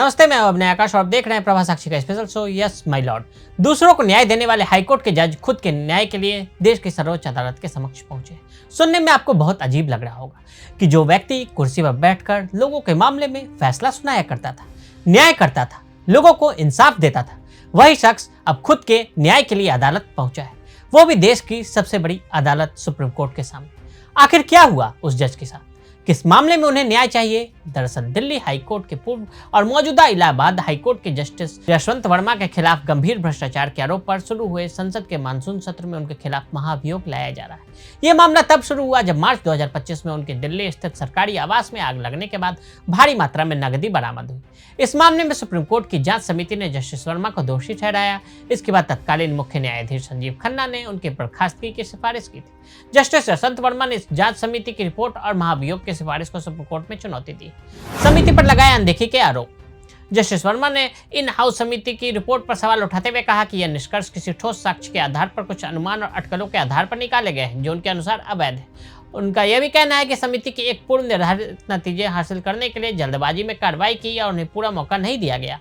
नमस्ते, मैं अभिनय आकाश और आप देख रहे हैं प्रभा साक्षी का special show yes my Lord. दूसरों को न्याय देने वाले हाईकोर्ट के जज खुद के न्याय के लिए देश की सर्वोच्च अदालत के समक्ष पहुंचे। सुनने में आपको बहुत अजीब लग रहा होगा कि जो व्यक्ति कुर्सी पर बैठकर लोगों के मामले में फैसला सुनाया करता था, न्याय करता था, लोगों को इंसाफ देता था, वही शख्स अब खुद के न्याय के लिए अदालत पहुंचा है, वो भी देश की सबसे बड़ी अदालत सुप्रीम कोर्ट के सामने। आखिर क्या हुआ उस जज के साथ, किस मामले में उन्हें न्याय चाहिए? दरअसल दिल्ली हाईकोर्ट के पूर्व और मौजूदा इलाहाबाद हाईकोर्ट के जस्टिस यशवंत वर्मा के खिलाफ गंभीर भ्रष्टाचार के आरोप पर शुरू हुए संसद के मानसून सत्र में उनके खिलाफ महाभियोग लाया जा रहा है। यह मामला तब शुरू हुआ जब मार्च 2025 में उनके दिल्ली स्थित सरकारी आवास में आग लगने के बाद भारी मात्रा में नकदी बरामद हुई। इस मामले में सुप्रीम कोर्ट की जांच समिति ने जस्टिस वर्मा को दोषी ठहराया। इसके बाद तत्कालीन मुख्य न्यायाधीश संजीव खन्ना ने उनकी बर्खास्तगी की सिफारिश की थी। जस्टिस यशवंत वर्मा ने इस जांच समिति की रिपोर्ट और महाभियोग की सिफारिश को सुप्रीम कोर्ट में चुनौती दी। समिति पर लगाए अनदेखी के आरोप। जस्टिस वर्मा ने इन हाउस समिति की रिपोर्ट पर सवाल उठाते हुए कहा कि यह निष्कर्ष किसी ठोस साक्ष्य के आधार पर कुछ अनुमान और अटकलों के आधार पर निकाले गए हैं जो उनके अनुसार अवैध है। उनका यह भी कहना है कि समिति की एक पूर्व निर्धारित नतीजे हासिल करने के लिए जल्दबाजी में कार्रवाई की और उन्हें पूरा मौका नहीं दिया गया।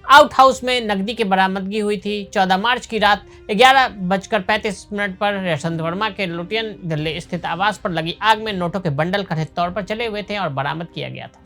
आउट हाउस में नकदी की बरामदगी हुई थी। 14 मार्च की रात 11:35 पर यशवंत वर्मा के लुटियन दिल्ली स्थित आवास पर लगी आग में नोटों के बंडल कथित तौर पर चले हुए थे और बरामद किया गया था।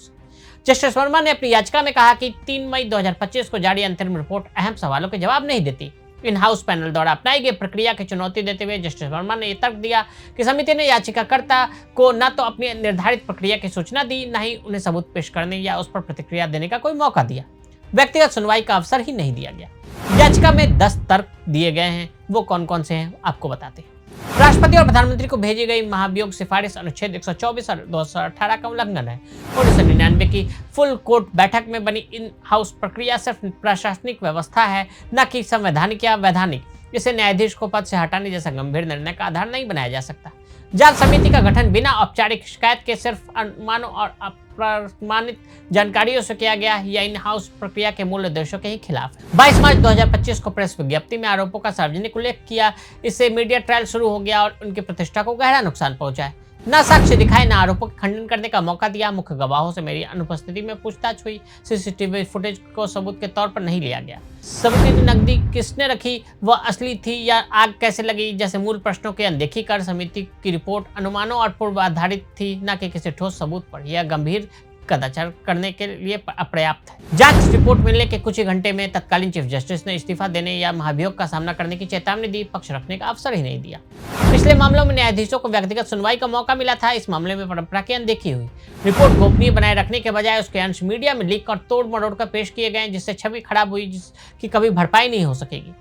जस्टिस वर्मा ने अपनी याचिका में कहा कि 3 मई 2025 को जारी अंतरिम रिपोर्ट अहम सवालों के जवाब नहीं देती। इन हाउस पैनल द्वारा अपनाई गई प्रक्रिया की चुनौती देते हुए जस्टिस वर्मा ने यह तर्क दिया कि समिति ने याचिकाकर्ता को न तो अपनी निर्धारित प्रक्रिया की सूचना दी, न ही उन्हें सबूत पेश करने या उस पर प्रतिक्रिया देने का कोई मौका दिया। व्यक्तिगत सुनवाई का अवसर ही नहीं दिया गया। याचिका में 10 तर्क दिए गए हैं। वो कौन कौन से हैं आपको बताते हैं। राष्ट्रपति और प्रधानमंत्री को भेजी गई महाभियोग सिफारिश अनुच्छेद 124 और 2018 का उल्लंघन है। 1999 की फुल कोर्ट बैठक में बनी इन हाउस प्रक्रिया सिर्फ प्रशासनिक व्यवस्था है, न कि संवैधानिक या वैधानिक। इसे न्यायाधीश को पद से हटाने जैसा गंभीर निर्णय का आधार नहीं बनाया जा सकता। जांच समिति का गठन बिना औपचारिक शिकायत के सिर्फ अनुमानों और अप्रमाणित जानकारियों से किया गया या इन हाउस प्रक्रिया के मूल उद्देश्यों के ही खिलाफ है। 22 मार्च 2025 को प्रेस विज्ञप्ति में आरोपों का सार्वजनिक उल्लेख किया। इससे मीडिया ट्रायल शुरू हो गया और उनकी प्रतिष्ठा को गहरा नुकसान पहुंचा है। न साक्ष्य दिखाए, न आरोपों का खंडन करने का मौका दिया। मुख्य गवाहों से मेरी अनुपस्थिति में पूछताछ हुई। सीसीटीवी फुटेज को सबूत के तौर पर नहीं लिया गया। समिति ने नकदी किसने रखी, वह असली थी या आग कैसे लगी जैसे मूल प्रश्नों की अनदेखी कर समिति की रिपोर्ट अनुमानों और पूर्व आधारित थी, न कि किसी ठोस सबूत पर। यह गंभीर कदाचार करने के लिए अपर्याप्त है। जांच रिपोर्ट मिलने के कुछ ही घंटे में तत्कालीन चीफ जस्टिस ने इस्तीफा देने या महाभियोग का सामना करने की चेतावनी दी। पक्ष रखने का अवसर ही नहीं दिया। पिछले मामलों में न्यायाधीशों को व्यक्तिगत सुनवाई का मौका मिला था। इस मामले में परंपरा की अनदेखी हुई। रिपोर्ट गोपनीय बनाए रखने के बजाय उसके अंश मीडिया में लीक और तोड़ मरोड़ कर पेश किए गए, जिससे छवि खराब हुई, जिसकी कभी भरपाई नहीं हो सकेगी।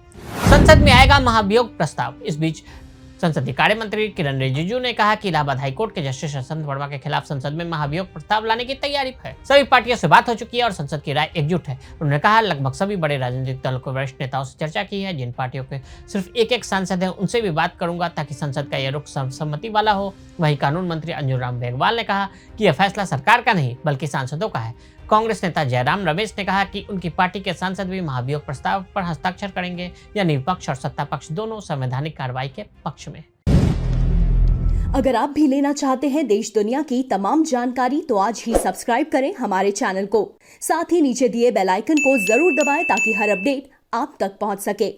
संसद में आएगा महाभियोग प्रस्ताव। इस बीच संसदीय कार्य मंत्री किरण रिजिजू ने कहा कि इलाहाबाद हाईकोर्ट के जस्टिस यशवंत वर्मा के खिलाफ संसद में महाभियोग प्रस्ताव लाने की तैयारी है। सभी पार्टियों से बात हो चुकी है और संसद की राय एकजुट है। उन्होंने कहा लगभग सभी बड़े राजनीतिक दलों के वरिष्ठ नेताओं से चर्चा की है। जिन पार्टियों के सिर्फ एक सांसद हैं उनसे भी बात करूंगा ताकि संसद का यह रुख सर्वसम्मति वाला हो। वहीं कानून मंत्री अंजुम राम मेघवाल ने कहा कि यह फैसला सरकार का नहीं बल्कि सांसदों का है। कांग्रेस नेता जयराम रमेश ने कहा कि उनकी पार्टी के सांसद भी महाभियोग प्रस्ताव पर हस्ताक्षर करेंगे। यानी विपक्ष और सत्ता पक्ष दोनों संवैधानिक कार्रवाई के पक्ष में। अगर आप भी लेना चाहते हैं देश दुनिया की तमाम जानकारी तो आज ही सब्सक्राइब करें हमारे चैनल को। साथ ही नीचे दिए बेल आइकन को जरूर दबाएं ताकि हर अपडेट आप तक पहुंच सके।